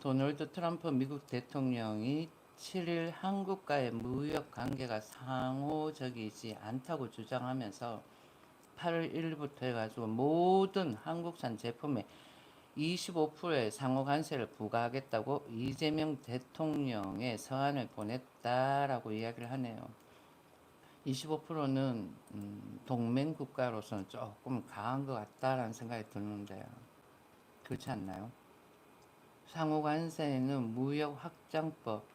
도널드 트럼프 미국 대통령이 7일 한국과의 무역 관계가 상호적이지 않다고 주장하면서 8월 1일부터 해가지고 모든 한국산 제품에 25%의 상호 관세를 부과하겠다고 이재명 대통령의 서한을 보냈다라고 이야기를 하네요. 25%는 동맹 국가로서는 조금 강한 것 같다라는 생각이 드는데요. 그렇지 않나요? 상호 관세는 무역 확장법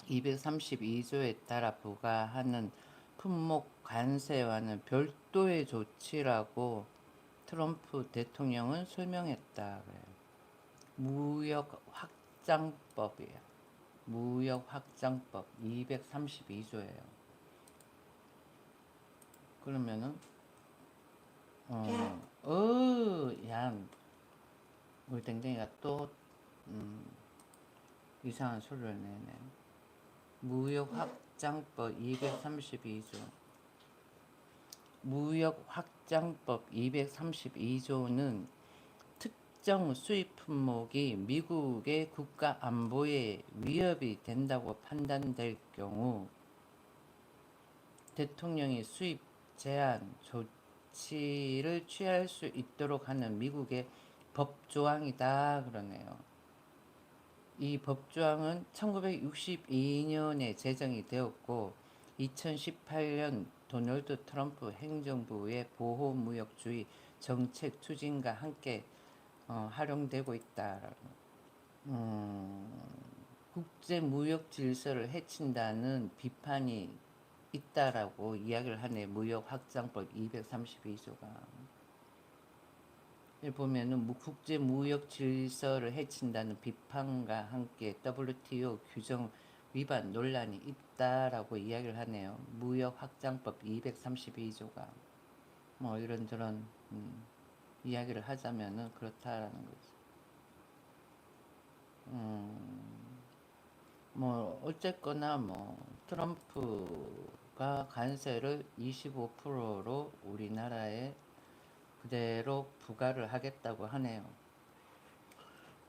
232조에 따라 부과하는 품목 관세와는 별도의 조치라고 트럼프 대통령은 설명했다 그래요. 무역 확장법이에요. 무역 확장법 232조예요. 그러면은 우리 댕댕이가 또 이상한 소리를 내네. 무역 확장법 232조. 무역 확장법 232조는 특정 수입 품목이 미국의 국가 안보에 위협이 된다고 판단될 경우 대통령이 수입 제한 조치를 취할 수 있도록 하는 미국의 법조항이다 그러네요. 이 법조항은 1962년에 제정이 되었고 2018년 도널드 트럼프 행정부의 보호무역주의 정책 추진과 함께 활용되고 있다. 국제무역 질서를 해친다는 비판이 있다라고 이야기를 하네. 무역확장법 232조가. 보면은 국제무역 질서를 해친다는 비판과 함께 WTO 규정 위반 논란이 있다라고 이야기를 하네요. 무역확장법 232조가 뭐 이런저런 이야기를 하자면은 그렇다라는 거죠. 뭐 어쨌거나 뭐 트럼프가 관세를 25%로 우리나라에 그대로 부과를 하겠다고 하네요.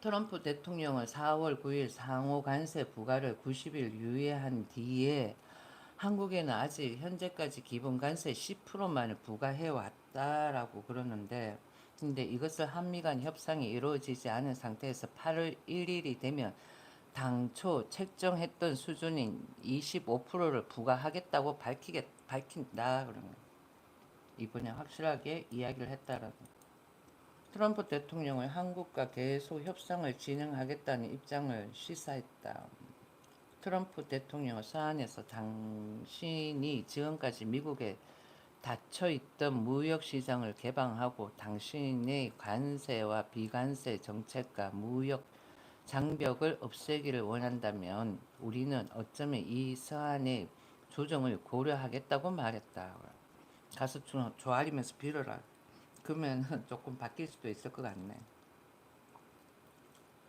트럼프 대통령은 4월 9일 상호 관세 부과를 90일 유예한 뒤에 한국에는 아직 현재까지 기본 관세 10%만을 부과해 왔다라고 그러는데 근데 이것을 한미 간 협상이 이루어지지 않은 상태에서 8월 1일이 되면 당초 책정했던 수준인 25%를 부과하겠다고 밝힌다 그러면 이번에 확실하게 이야기를 했다라고. 트럼프 대통령은 한국과 계속 협상을 진행하겠다는 입장을 시사했다. 트럼프 대통령은 서한에서 당신이 지금까지 미국에 닫혀있던 무역시장을 개방하고 당신의 관세와 비관세 정책과 무역 장벽을 없애기를 원한다면 우리는 어쩌면 이 서한의 조정을 고려하겠다고 말했다. 가서 조아리면서 빌어라. 그러면 조금 바뀔 수도 있을 것 같네.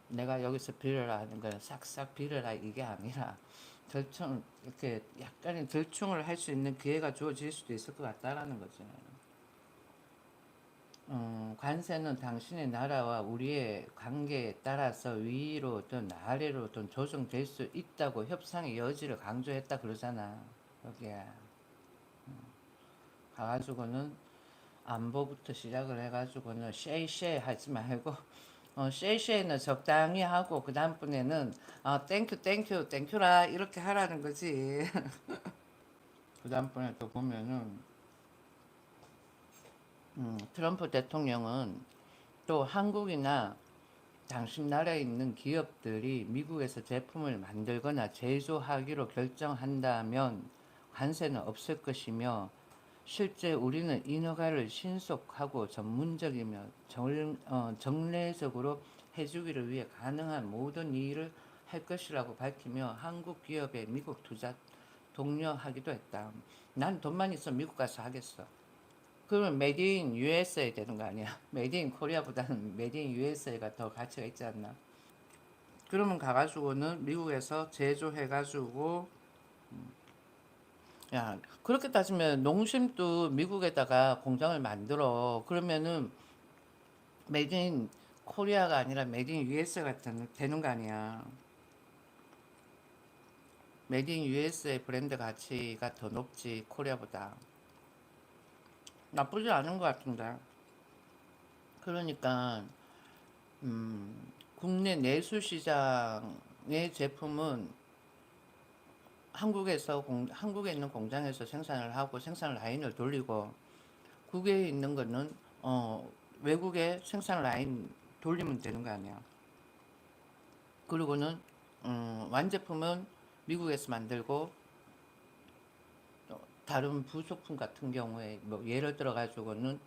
내가 여기서 빌어라 하는 건 싹싹 빌어라 이게 아니라 덜충 이렇게 약간의 덜충을 할 수 있는 기회가 주어질 수도 있을 것 같다라는 거죠. 관세는 당신의 나라와 우리의 관계에 따라서 위로든 아래로든 조정될 수 있다고 협상의 여지를 강조했다 그러잖아. 여기에 가가지고는 안보부터 시작을 해가지고는 쉐이쉐이 하지 말고 쉐이쉐이는 적당히 하고 그 다음번에는 땡큐라 이렇게 하라는 거지. 그 다음번에 또 보면은 트럼프 대통령은 또 한국이나 당신 나라에 있는 기업들이 미국에서 제품을 만들거나 제조하기로 결정한다면 관세는 없을 것이며 실제 우리는 인허가를 신속하고 전문적이며 정례적으로 해주기를 위해 가능한 모든 일을 할 것이라고 밝히며 한국 기업의 미국 투자 독려하기도 했다. 난 돈만 있으면 미국 가서 하겠어. 그러면 메이드 인 USA 되는 거 아니야? 메이드 인 코리아보다는 메이드 인 USA가 더 가치가 있지 않나? 그러면 가가지고는 미국에서 제조해가지고 야 그렇게 따지면 농심도 미국에다가 공장을 만들어. 그러면은 메이드 인 코리아가 아니라 메드 인 US가 되는 거 아니야. 메드 인 US의 브랜드 가치가 더 높지 코리아보다. 나쁘지 않은 것 같은데. 그러니까 국내 내수 시장의 제품은 한국에 있는 공장에서 생산을 하고 생산 라인을 돌리고 국외에 있는 거는 외국에 생산 라인 돌리면 되는 거 아니야. 그리고는 완제품은 미국에서 만들고 다른 부속품 같은 경우에 뭐 예를 들어 가지고는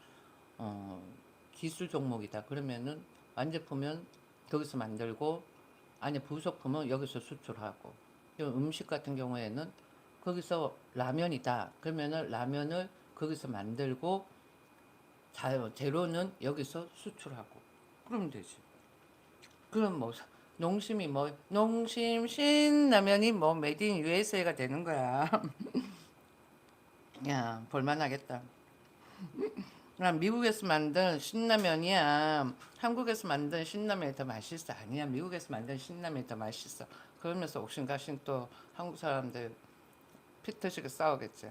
어, 기술 종목이다. 그러면은 완제품은 거기서 만들고 안에 부속품은 여기서 수출하고 음식 같은 경우에는 거기서 라면이다. 그러면은 라면을 거기서 만들고 재료는 여기서 수출하고 그러면 되지. 그럼 뭐 농심이 뭐 농심 신라면이 뭐 메이드 인 USA가 되는 거야. 야, 볼만하겠다. 그럼 미국에서 만든 신라면이야. 한국에서 만든 신라면이 더 맛있어. 아니야, 미국에서 만든 신라면이 더 맛있어. 그러면서 옥신각신 또 한국 사람들 피터지게 싸우겠지.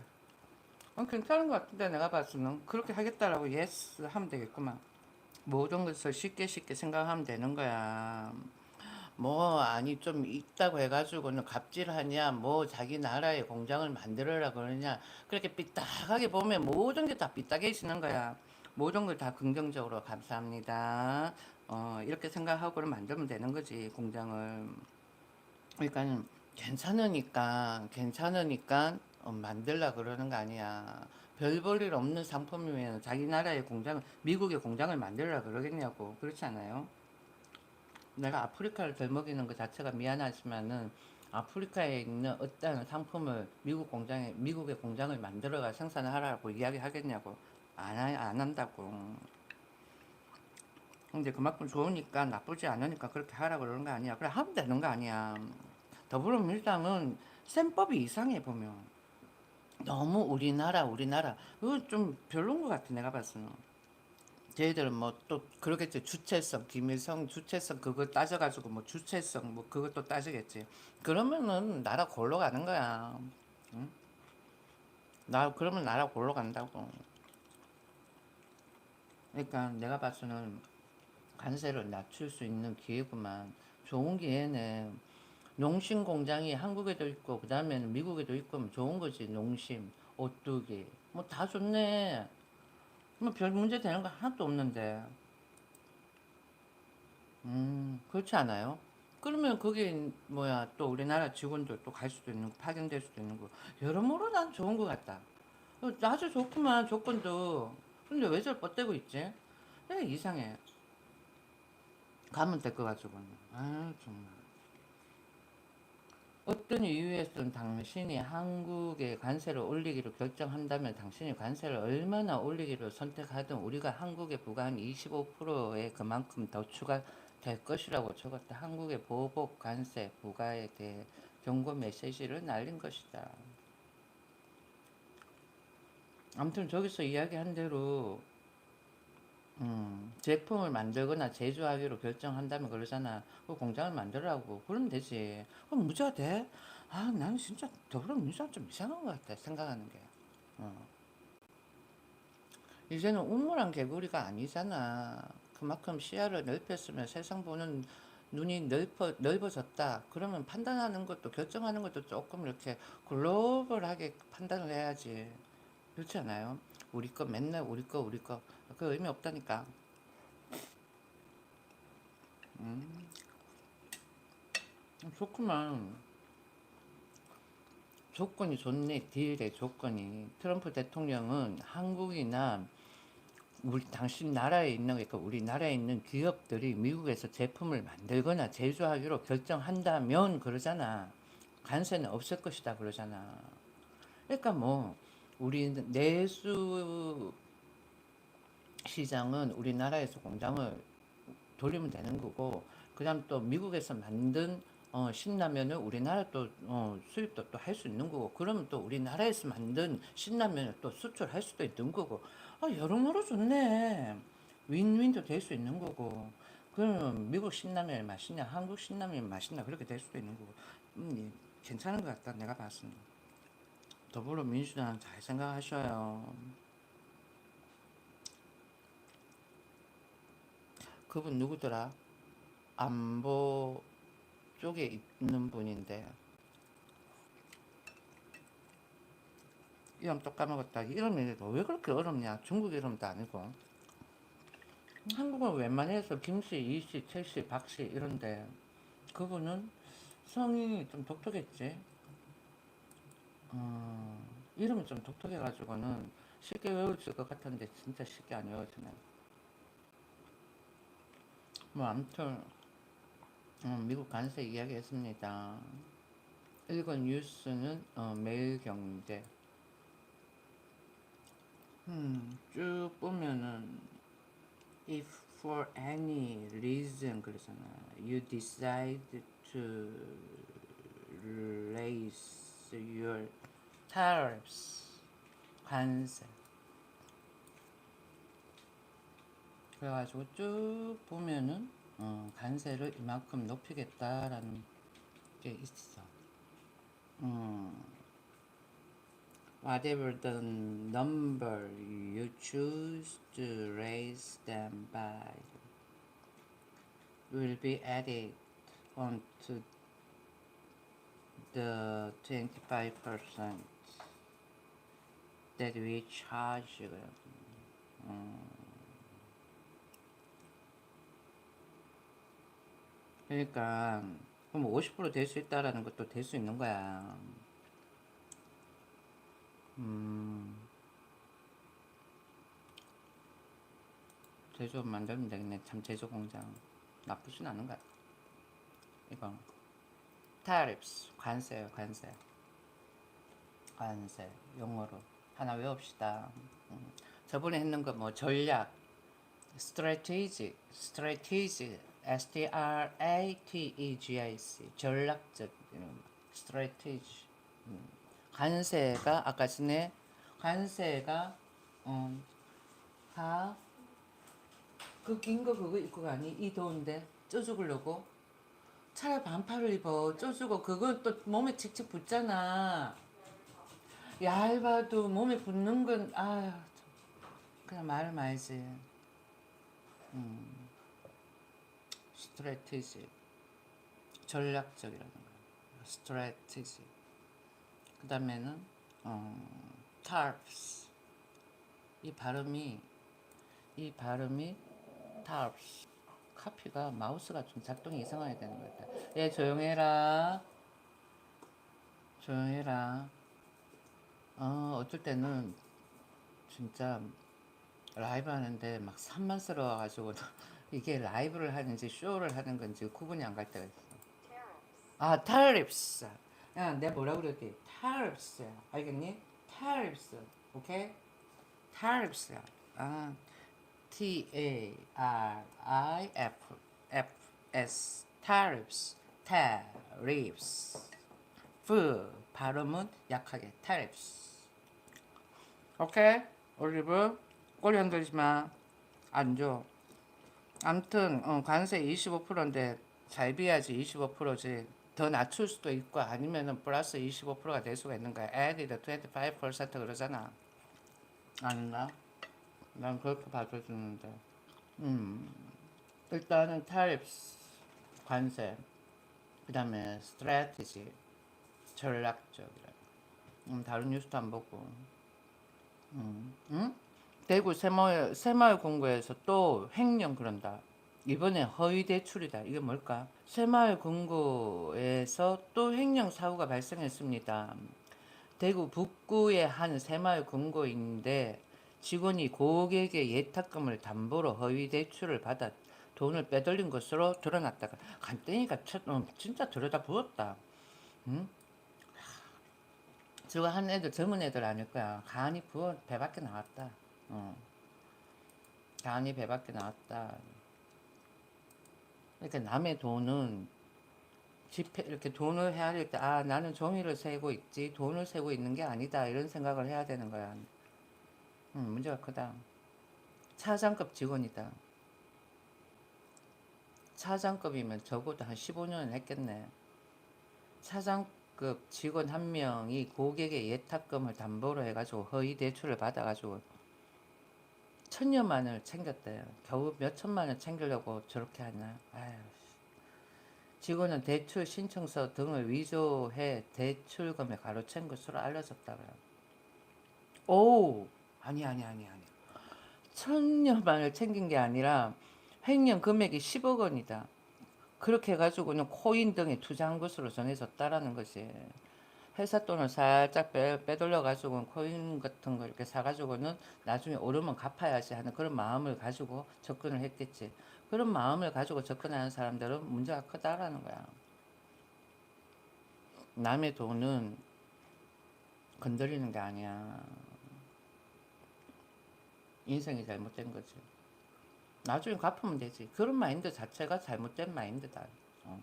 괜찮은 것 같은데 내가 봤으면 그렇게 하겠다라고 예스 하면 되겠구만. 모든 것을 쉽게 쉽게 생각하면 되는 거야. 뭐 아니 좀 있다고 해가지고는 갑질하냐 뭐 자기 나라의 공장을 만들어라 그러냐 그렇게 삐딱하게 보면 모든 게 다 삐딱해지는 거야. 모든 걸 다 긍정적으로 감사합니다. 이렇게 생각하고는 만들면 되는 거지 공장을. 그러니까 괜찮으니까 만들라 그러는 거 아니야. 별 볼 일 없는 상품이면 자기 나라의 공장을 미국의 공장을 만들라 그러겠냐고. 그렇지 않아요? 내가 아프리카를 덜 먹이는 것 자체가 미안하지만은 아프리카에 있는 어떤 상품을 미국의 공장을 만들어가 생산을 하라고 이야기하겠냐고. 안 한다고. 근데 그만큼 좋으니까 나쁘지 않으니까 그렇게 하라 그러는 거 아니야. 그래 하면 되는 거 아니야. 더불어민주당은 셈법이 이상해 보면. 너무 우리나라. 그거 좀 별론 것 같아 내가 봤을 때는. 저희들은 뭐 또 그러겠지. 주체성 김일성 주체성 그거 따져가지고 뭐 주체성 뭐 그것도 따지겠지. 그러면은 나라 골로 가는 거야. 응? 그러면 나라 골로 간다고. 그러니까 내가 봐서는 관세를 낮출 수 있는 기회구만. 좋은 기회는 농심 공장이 한국에도 있고 그 다음에는 미국에도 있고 면 좋은 거지. 농심, 오뚜기 뭐 다 좋네. 뭐 별 문제 되는 거 하나도 없는데. 그렇지 않아요? 그러면 거기 뭐야 또 우리나라 직원들 또 갈 수도 있는 거 파견될 수도 있는 거 여러모로 난 좋은 것 같다. 아주 좋구만 조건도. 근데 왜 저를 뻗대고 있지? 내가 이상해. 가면 될 것 가지고는. 아 정말. 어떤 이유에서든 당신이 한국에 관세를 올리기로 결정한다면 당신이 관세를 얼마나 올리기로 선택하든 우리가 한국에 부과한 25%에 그만큼 더 추가될 것이라고 적었다. 한국의 보복 관세 부과에 대해 경고 메시지를 날린 것이다. 아무튼 저기서 이야기한 대로 제품을 만들거나 제조하기로 결정한다면 그러잖아. 그 공장을 만들라고 그러면 되지. 그럼 무죄가 돼? 아, 나는 진짜 더불어민주당 좀 이상한 것 같아 생각하는 게. 어. 이제는 우물안 개구리가 아니잖아. 그만큼 시야를 넓혔으면 세상 보는 눈이 넓어졌다. 그러면 판단하는 것도 결정하는 것도 조금 이렇게 글로벌하게 판단을 해야지. 그렇지 않아요? 우리 거 맨날 우리 거. 그 의미 없다니까. 음, 좋구만. 조건이 좋네. 딜의 조건이. 트럼프 대통령은 한국이나 당신 나라에 있는 그러니까 우리나라에 있는 기업들이 미국에서 제품을 만들거나 제조하기로 결정한다면 그러잖아. 관세는 없을 것이다 그러잖아. 그러니까 뭐 우리 내수 시장은 우리나라에서 공장을 돌리면 되는 거고 그다음 또 미국에서 만든 신라면을 우리나라 또 수입도 또 할 수 있는 거고 그러면 또 우리나라에서 만든 신라면을 또 수출할 수도 있는 거고 여러모로 좋네. 윈윈도 될 수 있는 거고 그러면 미국 신라면이 맛있냐, 한국 신라면이 맛있냐 그렇게 될 수도 있는 거고. 예, 괜찮은 것 같다 내가 봤습니다. 더불어민주당 잘 생각하셔요. 그분 누구더라? 안보 쪽에 있는 분인데 이름 또 까먹었다. 이름이 왜 그렇게 어렵냐? 중국 이름도 아니고. 한국은 웬만해서 김씨, 이씨, 최씨, 박씨 이런데 그분은 성이 좀 독특했지. 이름이 좀 독특해가지고는 쉽게 외울 수 있을 것 같은데 진짜 쉽게 안 외워지네. 뭐 아무튼 미국 관세 이야기했습니다. 읽은 뉴스는 매일경제. 쭉 보면은 if for any reason 그러잖아. You decide to raise your tariffs 관세. 그래가지고 쭉 보면은 관세를 이만큼 높이겠다라는 게 있어. Whatever the number you choose to raise them by will be added onto the 25% that we charge. 그러니까 그럼 50% 될 수 있다라는 것도 될 수 있는 거야. 제조업 만들면 되겠네. 참 제조 공장 나쁘진 않은 것 같아. 이거 tariffs 관세요. 관세 용어로 하나 외웁시다. 저번에 했는 거 뭐 전략 strategic strategic 전략적 strategy. 관세가 아까 전에 관세가 다 그 긴 거 그거 입고 가니 이 더운데 쪄 죽으려고 차라리 반팔을 입어. 쪄 죽어. 그건 또 몸에 칙칙 붙잖아. 얇아도 몸에 붙는 건 그냥 말을 말지. 스트레티지 전략적이라는 거야. 스트레티지. 그 다음에는 tarps. 이 발음이 tarps. 카피가 마우스가 좀 작동이 이상하게 되는 것 같아. 예, 조용해라. 어떨 때는 진짜 라이브 하는데 막 산만스러워가지고 이게 라이브를 하는지 쇼를 하는 건지 구분이 안 갈 때가 있어. tariffs. 야, 내가 뭐라 그랬지? tariffs. 알겠니? tariffs. 오케이? tariffs. tariffs. tariffs. 발음은 약하게 tariffs. 오케이? 올리브 꼬리 흔들지 마. 안 줘. 암튼 관세 25%인데 잘 비야지 25%지. 더 낮출 수도 있고 아니면은 플러스 25%가 될 수가 있는 거야. added 25% 그러잖아. 아닌가? 난 그렇게 봐줘주는데. 일단은 tariffs 관세. 그 다음에 strategy 전략적이라. 다른 뉴스도 안 보고. 응? 대구 새마을 공고에서 또 횡령 그런다. 이번에 허위 대출이다. 이게 뭘까? 새마을 금고에서 또 횡령 사고가 발생했습니다. 대구 북구의 한 새마을 금고인데 직원이 고객의 예탁금을 담보로 허위 대출을 받아 돈을 빼돌린 것으로 드러났다가 간땡이가 진짜 들여다 부었다. 응? 저거 한 애들 젊은 애들 아닐 거야. 간이 부어 배 밖에 나왔다. 간이 배 밖에 나왔다. 그러니까 남의 돈은 집회 이렇게 돈을 헤아릴 때 나는 종이를 세고 있지 돈을 세고 있는 게 아니다 이런 생각을 해야 되는 거야. 문제가 크다. 차장급 직원이다. 차장급이면 적어도 한 15년은 했겠네. 차장급 직원 한 명이 고객의 예탁금을 담보로 해가지고 허위 대출을 받아가지고 천여만을 챙겼대요. 겨우 몇 천만을 챙기려고 저렇게 하나. 아유. 직원은 대출 신청서 등을 위조해 대출금에 가로챈 것으로 알려졌다고요. 오, 아니. 천여만을 챙긴 게 아니라 횡령 금액이 10억 원이다. 그렇게 해가지고는 코인 등에 투자한 것으로 전해졌다라는 것이. 회사 돈을 살짝 빼돌려가지고 코인 같은 거 이렇게 사가지고는 나중에 오르면 갚아야지 하는 그런 마음을 가지고 접근을 했겠지. 그런 마음을 가지고 접근하는 사람들은 문제가 크다라는 거야. 남의 돈은 건드리는 게 아니야. 인생이 잘못된 거지. 나중에 갚으면 되지. 그런 마인드 자체가 잘못된 마인드다. 어.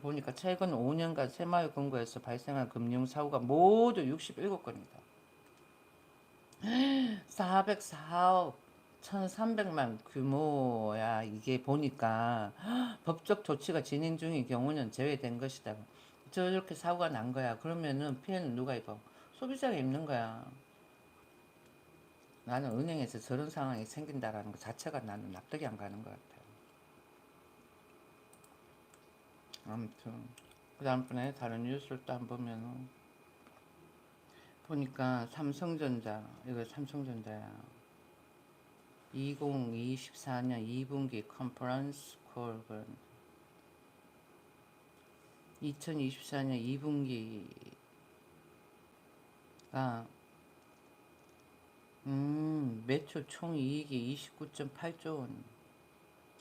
보니까 최근 5년간 새마을금고에서 발생한 금융사고가 모두 67건이다. 404억 1300만 규모야. 이게 보니까 법적 조치가 진행 중인 경우는 제외된 것이다. 저렇게 사고가 난 거야. 그러면은 피해는 누가 입어? 소비자가 입는 거야. 나는 은행에서 저런 상황이 생긴다라는 것 자체가 나는 납득이 안 가는 것 같아요. 아무튼 그 다음번에 다른 뉴스를 또 한번 보면은 보니까 삼성전자, 이거 삼성전자야. 2024년 2분기 컨퍼런스 콜은 2024년 2분기가 매출 총이익이 29.8조 원,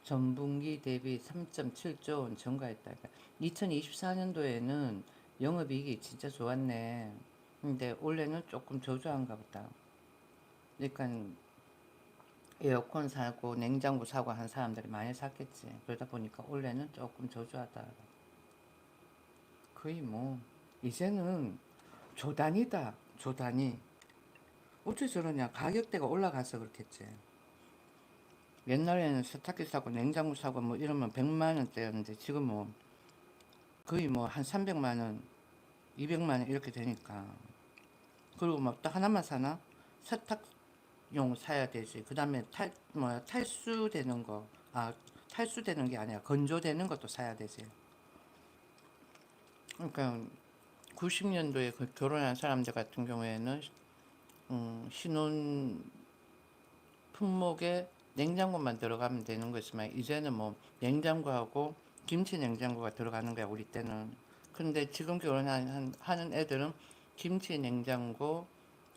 전분기 대비 3.7조 원 증가했다. 2024년도에는 영업이익이 진짜 좋았네. 근데 올해는 조금 저조한가 보다. 그러니까 에어컨 사고 냉장고 사고 한 사람들이 많이 샀겠지. 그러다 보니까 올해는 조금 저조하다. 거의 뭐 이제는 조단이다. 조단이. 어째 저러냐. 가격대가 올라가서 그렇겠지. 옛날에는 세탁기 사고 냉장고 사고 뭐 이러면 100만 원대였는데 지금 뭐 거의 뭐 한 300만 원, 200만 원 이렇게 되니까. 그리고 뭐 또 하나만 사나? 세탁용 사야 되지. 그 다음에 탈수되는 거. 아, 탈수되는 게 아니라 건조되는 것도 사야 되지. 그러니까 90년도에 그 결혼한 사람들 같은 경우에는 신혼 품목에 냉장고만 들어가면 되는 거지만 이제는 뭐 냉장고하고 김치 냉장고가 들어가는 거야 우리 때는. 근데 지금 결혼하는 애들은 김치 냉장고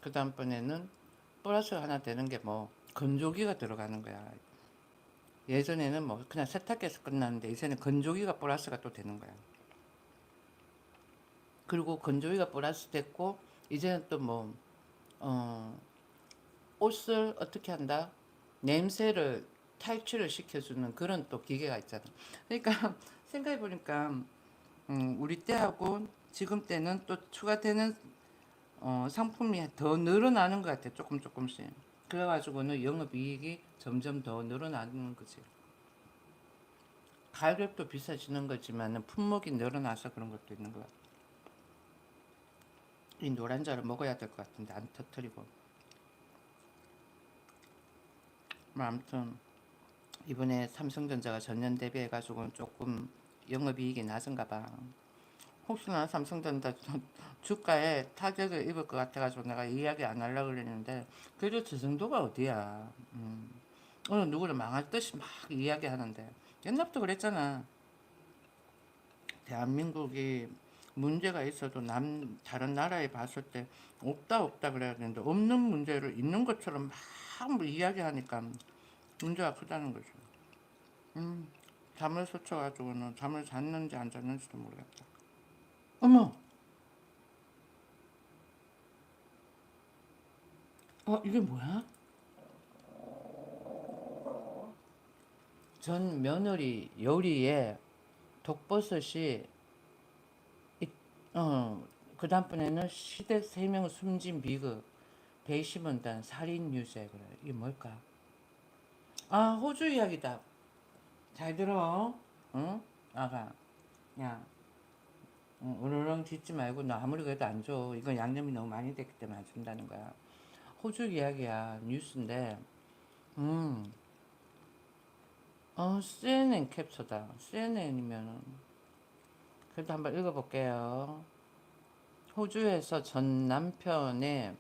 그 다음번에는 플러스 하나 되는 게 뭐 건조기가 들어가는 거야. 예전에는 뭐 그냥 세탁기에서 끝났는데 이제는 건조기가 플러스가 또 되는 거야. 그리고 건조기가 플러스 됐고 이제는 또 뭐 옷을 어떻게 한다? 냄새를 탈취를 시켜주는 그런 또 기계가 있잖아. 그러니까 생각해보니까 우리 때하고 지금 때는 또 추가되는 상품이 더 늘어나는 것 같아. 조금씩. 그래가지고는 영업이익이 점점 더 늘어나는 거지. 가격도 비싸지는 거지만 품목이 늘어나서 그런 것도 있는 것 같아. 이 노란자를 먹어야 될 것 같은데 안 터뜨리고. 뭐 아무튼 이번에 삼성전자가 전년 대비해가지고 조금 영업이익이 낮은가 봐. 혹시나 삼성전자 주가에 타격을 입을 것 같아가지고 내가 이야기 안 하려고 그랬는데 그래도 저 정도가 어디야. 어느 누구를 망할 듯이 막 이야기하는데 옛날부터 그랬잖아. 대한민국이 문제가 있어도 다른 나라에 봤을 때 없다 그래야 되는데 없는 문제를 있는 것처럼 막 이야기하니까 문제가 크다는 거죠. 잠을 설쳐가지고는 잠을 잤는지 안 잤는지도 모르겠다. 어머, 이게 뭐야? 전 며느리 요리에 독버섯이 그 다음번에는 시댁 3명 숨진 비극 배심원단 살인 유죄. 그래. 이게 뭘까? 아, 호주 이야기다. 잘 들어. 응? 아가. 야, 응, 으르렁 짓지 말고 너 아무리 그래도 안 줘. 이건 양념이 너무 많이 됐기 때문에 안 준다는 거야. 호주 이야기야. 뉴스인데. 음. CNN 캡처다. CNN이면은 그래도 한번 읽어볼게요. 호주에서 전 남편의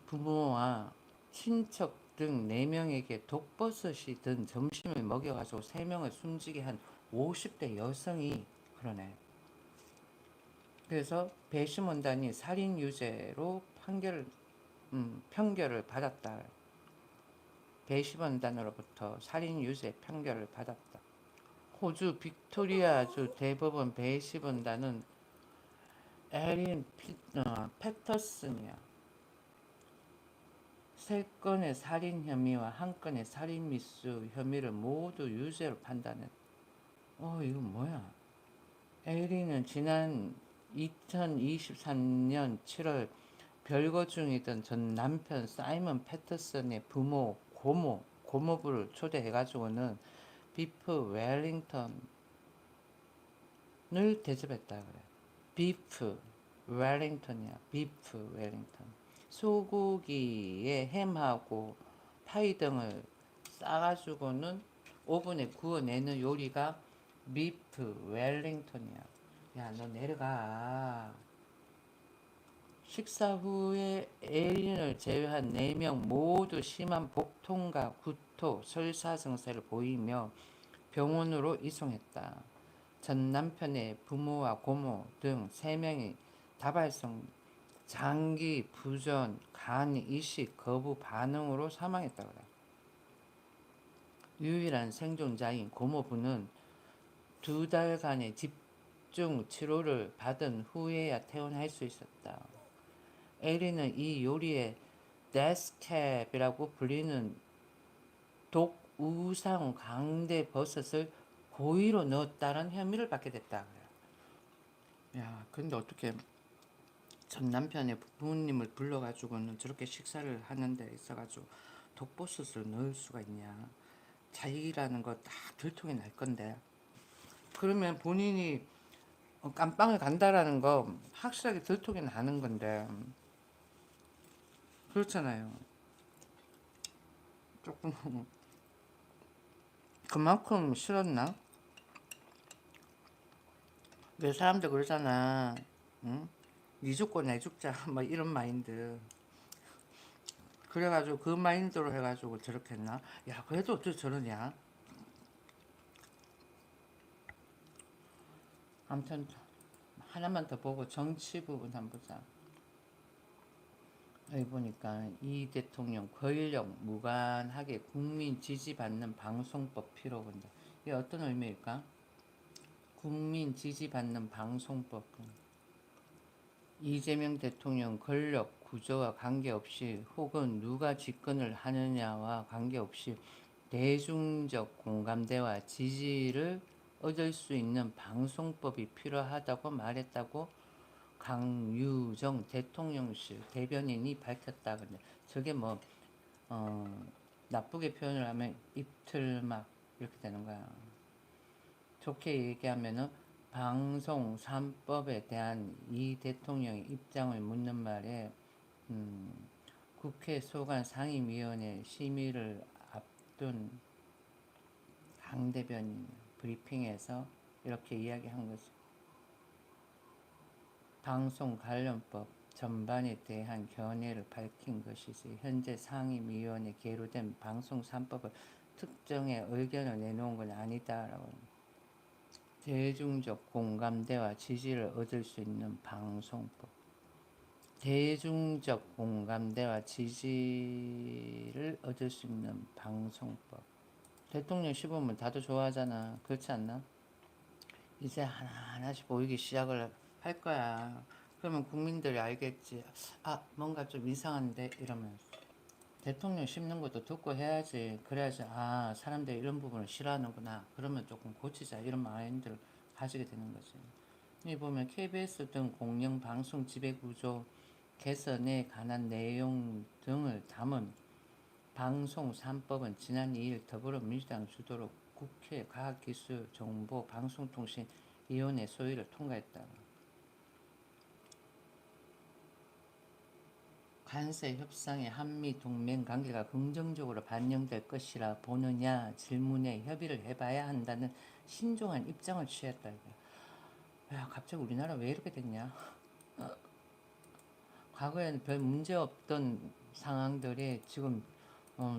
부모와 친척 등 4명에게 독버섯이 든 점심을 먹여가지고 3명을 숨지게 한 50대 여성이 그러네. 그래서 배심원단이 살인유죄로 판결을 받았다. 배심원단으로부터 살인유죄 판결을 받았다. 호주 빅토리아주 대법원 배심원단은 에린 패터슨이야. 3건의 살인 혐의와 1건의 살인 미수 혐의를 모두 유죄로 판단했다. 이건 뭐야? 에린은 지난 2023년 7월 별거 중이던 전 남편 사이먼 패터슨의 고모부를 초대해가지고는 비프 웰링턴을 대접했다 그래. 비프 웰링턴이야. 비프 웰링턴. 소고기에 햄하고 파이 등을 싸가지고는 오븐에 구워내는 요리가 비프 웰링턴이야. 야, 너 내려가. 식사 후에 에린을 제외한 4명 모두 심한 복통과 구토, 설사 증세를 보이며 병원으로 이송했다. 전 남편의 부모와 고모 등 3명이 다발성 장기 부전, 간 이식 거부 반응으로 사망했다고 해. 유일한 생존자인 고모부는 2달간의 집중 치료를 받은 후에야 퇴원할 수 있었다. 에리는 이 요리에 데스캡이라고 불리는 독우상 강대 버섯을 고의로 넣었다는 혐의를 받게 됐다. 야, 근데 어떻게 전 남편의 부모님을 불러가지고는 저렇게 식사를 하는데 있어가지고 독버섯을 넣을 수가 있냐? 자기라는 거 다 들통이 날 건데. 그러면 본인이 깜빵을 간다라는 거 확실하게 들통이 나는 건데. 그렇잖아요. 조금 그만큼 싫었나? 왜 사람들 그러잖아. 응? 니 죽고 내 죽자. 뭐 이런 마인드. 그래가지고 그 마인드로 해가지고 저렇게 했나? 야, 그래도 어떻게 저러냐? 아무튼 하나만 더 보고 정치 부분 한번 보자. 여기 보니까 이 대통령 권력 무관하게 국민 지지받는 방송법 필요 본다. 이게 어떤 의미일까? 국민 지지받는 방송법. 이재명 대통령 권력 구조와 관계없이 혹은 누가 집권을 하느냐와 관계없이 대중적 공감대와 지지를 얻을 수 있는 방송법이 필요하다고 말했다고 강유정 대통령실 대변인이 밝혔다. 근데 저게 뭐 어, 나쁘게 표현을 하면 입틀막 이렇게 되는 거야. 좋게 얘기하면은 방송 3법에 대한 이 대통령의 입장을 묻는 말에 음, 국회 소관 상임위원회 심의를 앞둔 강 대변인 브리핑에서 이렇게 이야기한 거죠. 방송 관련법 전반에 대한 견해를 밝힌 것이지 현재 상임위원회 계류된 방송 3법을 특정의 의견을 내놓은 건 아니다라고. 대중적 공감대와 지지를 얻을 수 있는 방송법. 대중적 공감대와 지지를 얻을 수 있는 방송법. 대통령 시보면 다들 좋아하잖아. 그렇지 않나? 이제 하나하나씩 보이기 시작을 할 거야. 그러면 국민들이 알겠지. 아, 뭔가 좀 이상한데? 이러면서. 대통령 씹는 것도 듣고 해야지. 그래야지, 아, 사람들이 이런 부분을 싫어하는구나. 그러면 조금 고치자. 이런 마인드를 가지게 되는 거지. 이 보면 KBS 등 공영 방송 지배구조 개선에 관한 내용 등을 담은 방송 3법은 지난 2일 더불어민주당 주도로 국회 과학기술정보방송통신위원회 소위를 통과했다. 관세 협상에 한미 동맹 관계가 긍정적으로 반영될 것이라 보느냐 질문에 협의를 해봐야 한다는 신중한 입장을 취했다. 야, 갑자기 우리나라 왜 이렇게 됐냐? 과거에는 별 문제 없던 상황들이 지금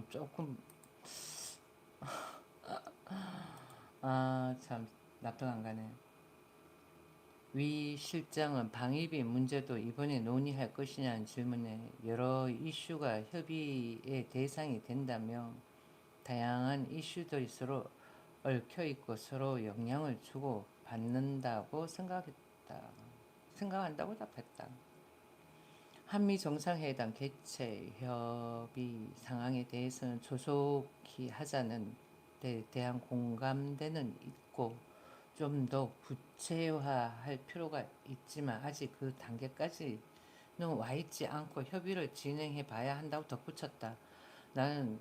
조금 참 납득 안 가네. 위 실장은 방위비 문제도 이번에 논의할 것이냐는 질문에 여러 이슈가 협의의 대상이 된다며 다양한 이슈들이 서로 얽혀있고 서로 영향을 주고 받는다고 생각한다고 답했다. 한미 정상회담 개최 협의 상황에 대해서는 조속히 하자는 데 대한 공감대는 있고 좀 더 구체화할 필요가 있지만 아직 그 단계까지는 와 있지 않고 협의를 진행해 봐야 한다고 덧붙였다. 나는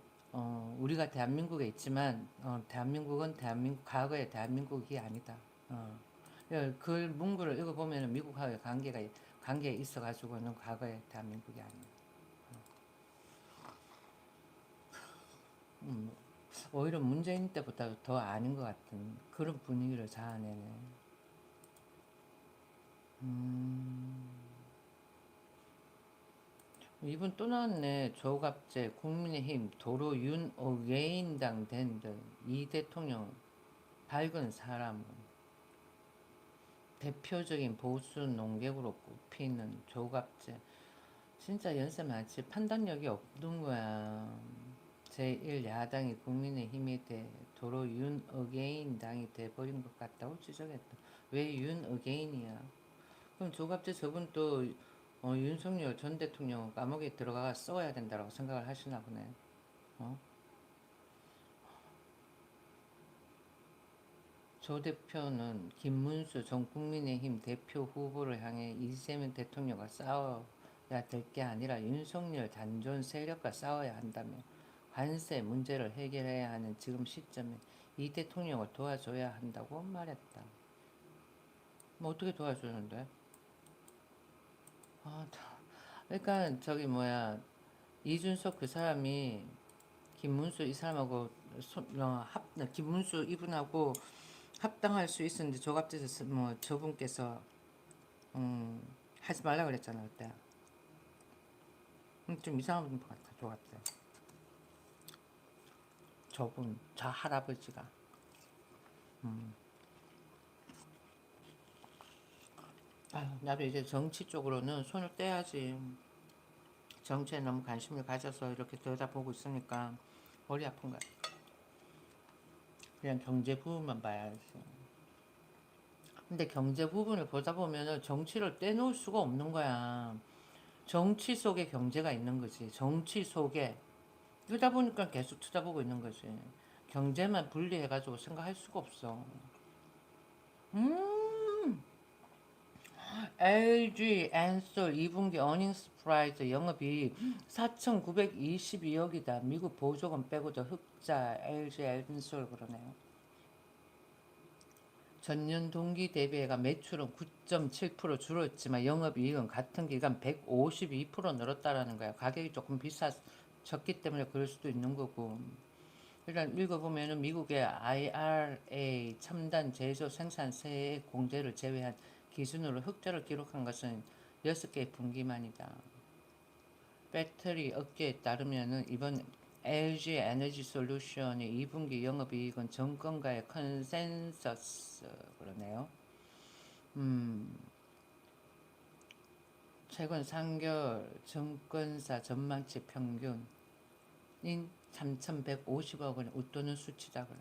우리가 대한민국에 있지만 대한민국은 과거의 대한민국이 아니다. 그 문구를 읽어보면 미국하고의 관계에 있어가지고는 과거의 대한민국이 아니다. 오히려 문재인 때보다 더 아닌 것 같은 그런 분위기를 자아내네. 이분 또 나왔네. 조갑재 국민의힘 도로 윤 어게인당 된 듯 이 대통령 밝은 사람은 대표적인 보수 농객으로 꼽히는 조갑재. 진짜 연세 많지 판단력이 없는 거야. 제1야당이 국민의힘에 대해 도로 윤 어게인 당이 돼버린 것 같다고 지적했다. 왜 윤 어게인이야? 그럼 조갑재 저분 또 윤석열 전 대통령 감옥에 들어가 써야 된다고 생각을 하시나 보네. 조 대표는 김문수 전 국민의힘 대표 후보를 향해 이재명 대통령과 싸워야 될 게 아니라 윤석열 단존 세력과 싸워야 한다며 관세 문제를 해결해야 하는 지금 시점에 이 대통령을 도와줘야 한다고 말했다. 뭐 어떻게 도와주는데? 그러니까 저기 뭐야 이준석 그 사람이 김문수 이 사람하고 김문수 이분하고 합당할 수 있었는데 조갑재에서 뭐 저분께서 하지 말라 그랬잖아 그때. 좀 이상한 것 같아 조갑재. 저분 저 할아버지가. 나도 이제 정치 쪽으로는 손을 떼야지. 정치에 너무 관심을 가져서 이렇게 들여다보고 있으니까 머리 아픈 거야. 그냥 경제 부분만 봐야지. 근데 경제 부분을 보다 보면은 정치를 떼놓을 수가 없는 거야. 정치 속에 경제가 있는 거지. 정치 속에. 그러다 보니까 계속 쳐다보고 있는 거지. 경제만 분리해가지고 생각할 수가 없어. LG 엔솔 2분기 어닝스 프라이즈 영업이 4,922억이다. 미국 보조금 빼고도 흑자 LG 엔솔 그러네요. 전년 동기 대비해가 매출은 9.7% 줄었지만 영업이익은 같은 기간 152% 늘었다라는 거야. 가격이 조금 비싸졌기 때문에 그럴 수도 있는 거고. 일단 읽어보면은 미국의 IRA 첨단 제조 생산세 공제를 제외한 기준으로 흑자를 기록한 것은 6개의 분기만이다. 배터리 업계에 따르면은 이번 LG 에너지 솔루션의 2분기 영업이익은 정권가의 컨센서스 그러네요. 최근 3개월 정권사 전망치 평균인 3,150억 원 웃도는 수치다 그래.